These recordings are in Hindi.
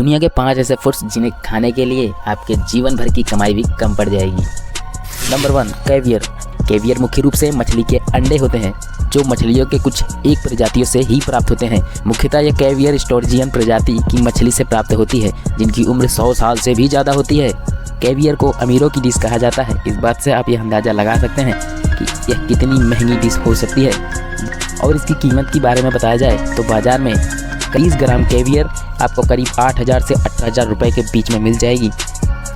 दुनिया के 5 ऐसे फूड्स जिन्हें खाने के लिए आपके जीवन भर की कमाई भी कम पड़ जाएगी। Number 1, caviar. कैवियर मुख्य रूप से मछली के अंडे होते हैं जो मछलियों के कुछ एक प्रजातियों से ही प्राप्त होते हैं। मुख्यतः यह कैवियर स्टोर्जियन प्रजाति की मछली से प्राप्त होती है जिनकी उम्र 100 साल से भी ज़्यादा होती है। कैवियर को अमीरों की डिश कहा जाता है। इस बात से आप यह अंदाज़ा लगा सकते हैं कि यह कितनी महंगी डिश हो सकती है। और इसकी कीमत के बारे में बताया जाए तो बाज़ार में 30 ग्राम कैवियर आपको करीब 8,000 से 18,000 रुपये के बीच में मिल जाएगी।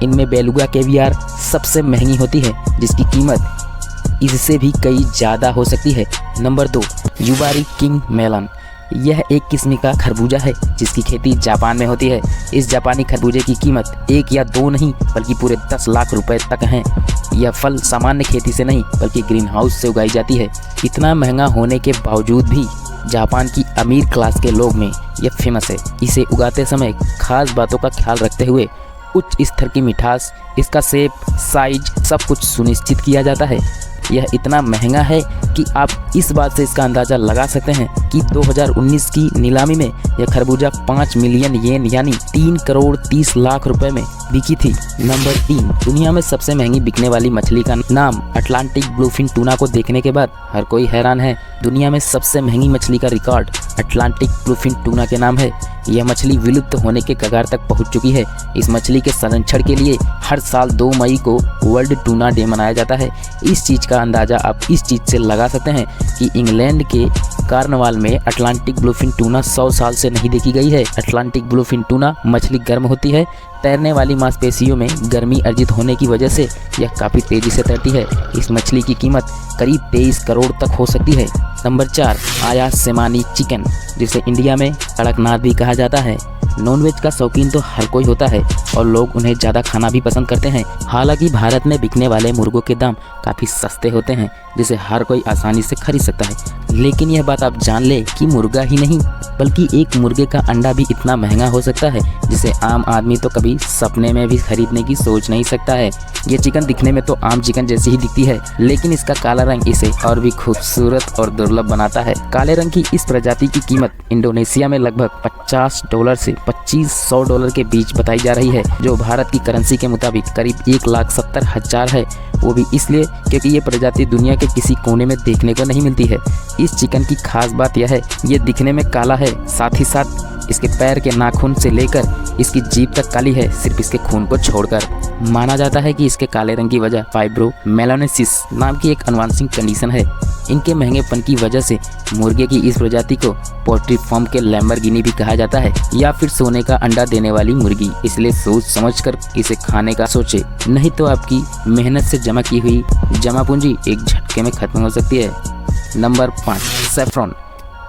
इनमें बेलुगा कैवियर सबसे महंगी होती है जिसकी कीमत इससे भी कई ज़्यादा हो सकती है। Number 2, Yubari king melon. यह एक किस्म का खरबूजा है जिसकी खेती जापान में होती है। इस जापानी खरबूजे की कीमत 1 या 2 नहीं बल्कि पूरे 10 लाख रुपए तक हैं। यह फल सामान्य खेती से नहीं बल्कि ग्रीन हाउस से उगाई जाती है। इतना महंगा होने के बावजूद भी जापान की अमीर क्लास के लोग में यह फेमस है। इसे उगाते समय खास बातों का ख्याल रखते हुए उच्च स्तर की मिठास, इसका शेप, साइज सब कुछ सुनिश्चित किया जाता है। यह इतना महंगा है कि आप इस बात से इसका अंदाज़ा लगा सकते हैं कि 2019 की नीलामी में यह खरबूजा 5 मिलियन येन यानी 3 करोड़ 30 लाख रुपए में बिकी थी। नंबर 3, दुनिया में सबसे महंगी बिकने वाली मछली का नाम अटलांटिक ब्लूफिन टूना को देखने के बाद हर कोई हैरान है। दुनिया में सबसे महंगी मछली का रिकॉर्ड अटलांटिक ब्लूफिन टूना के नाम है। यह मछली विलुप्त होने के कगार तक पहुंच चुकी है। इस मछली के संरक्षण के लिए हर साल 2 मई को वर्ल्ड टूना डे मनाया जाता है। इस चीज़ का अंदाज़ा आप इस चीज़ से लगा सकते हैं कि इंग्लैंड के कार्निवाल में अटलांटिक ब्लूफिन टूना 100 साल से नहीं देखी गई है। अटलांटिक ब्लूफिन टूना मछली गर्म होती है। तैरने वाली मांसपेशियों में गर्मी अर्जित होने की वजह से यह काफ़ी तेज़ी से तैरती है। इस मछली की कीमत करीब 23 करोड़ तक हो सकती है। नंबर 4, आया सेमानी चिकन, जिसे इंडिया में कड़कनाथ भी कहा जाता है। नॉनवेज का शौकीन तो हर कोई होता है और लोग उन्हें ज़्यादा खाना भी पसंद करते हैं। हालांकि भारत में बिकने वाले मुर्गों के दाम काफ़ी सस्ते होते हैं जिसे हर कोई आसानी से खरीद सकता है। लेकिन यह बात आप जान ले कि मुर्गा ही नहीं बल्कि एक मुर्गे का अंडा भी इतना महंगा हो सकता है जिसे आम आदमी तो कभी सपने में भी खरीदने की सोच नहीं सकता है। ये चिकन दिखने में तो आम चिकन जैसी ही दिखती है लेकिन इसका काला रंग इसे और भी खूबसूरत और दुर्लभ बनाता है। काले रंग की इस प्रजाति की कीमत इंडोनेशिया में लगभग $50 से $2,500 के बीच बताई जा रही है जो भारत की करेंसी के मुताबिक करीब 1,70,000 है। वो भी इसलिए क्योंकि ये प्रजाति दुनिया के किसी कोने में देखने को नहीं मिलती है। इस चिकन की खास बात यह है ये दिखने में काला है, साथ ही साथ इसके पैर के नाखून से लेकर इसकी जीभ तक काली है, सिर्फ इसके खून को छोड़कर। माना जाता है कि इसके काले रंग की वजह फाइब्रोमेलानेसिस नाम की एक आनुवंशिक कंडीशन है। इनके महंगेपन की वजह से मुर्गे की इस प्रजाति को पोल्ट्री फार्म के लैम्बोर्गिनी भी कहा जाता है या फिर सोने का अंडा देने वाली मुर्गी। इसलिए सोच समझकर इसे खाने का सोचे, नहीं तो आपकी मेहनत से जमा की हुई जमा पूंजी एक झटके में खत्म हो सकती है। Number 5, saffron.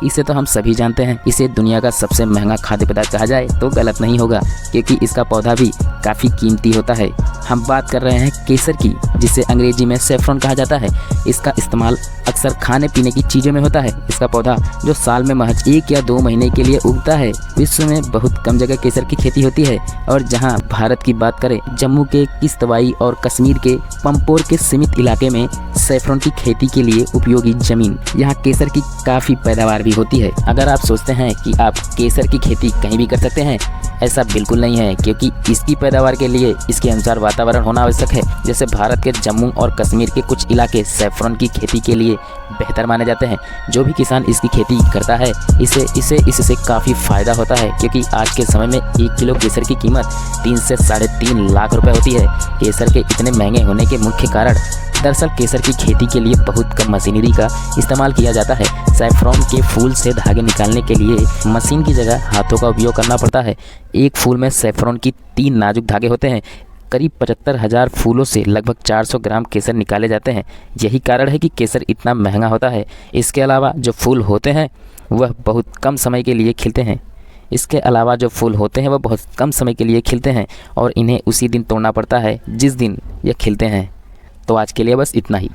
इसे तो हम सभी जानते हैं। इसे दुनिया का सबसे महंगा खाद्य पदार्थ कहा जाए तो गलत नहीं होगा क्योंकि इसका पौधा भी काफ़ी कीमती होता है। हम बात कर रहे हैं केसर की, जिसे अंग्रेजी में सैफरॉन कहा जाता है। इसका इस्तेमाल अक्सर खाने पीने की चीज़ों में होता है। इसका पौधा जो साल में महज 1 या 2 महीने के लिए उगता है। विश्व में बहुत कम जगह केसर की खेती होती है और जहां भारत की बात करें, जम्मू के किश्तवाई और कश्मीर के पंपोर के सीमित इलाके में सैफरॉन की खेती के लिए उपयोगी जमीन, यहाँ केसर की काफ़ी पैदावार भी होती है। अगर आप सोचते हैं कि आप केसर की खेती कहीं भी कर सकते हैं, ऐसा बिल्कुल नहीं है क्योंकि इसकी पैदावार के लिए इसके अनुसार वातावरण होना आवश्यक है। जैसे भारत के जम्मू और कश्मीर के कुछ इलाके सैफरॉन की खेती के लिए बेहतर माने जाते हैं। जो भी किसान इसकी खेती करता है इससे काफ़ी फ़ायदा होता है क्योंकि आज के समय में 1 किलो केसर की कीमत 3 से 3.5 लाख रुपए होती है। केसर के इतने महंगे होने के मुख्य कारण दरअसल केसर की खेती के लिए बहुत कम मशीनरी का इस्तेमाल किया जाता है। सैफरॉन के फूल से धागे निकालने के लिए मशीन की जगह हाथों का उपयोग करना पड़ता है। एक फूल में सैफरॉन की 3 नाजुक धागे होते हैं। करीब 75,000 फूलों से लगभग 400 ग्राम केसर निकाले जाते हैं। यही कारण है कि केसर इतना महंगा होता है। इसके अलावा जो फूल होते हैं वह बहुत कम समय के लिए खिलते हैं और इन्हें उसी दिन तोड़ना पड़ता है जिस दिन यह खिलते हैं। तो आज के लिए बस इतना ही।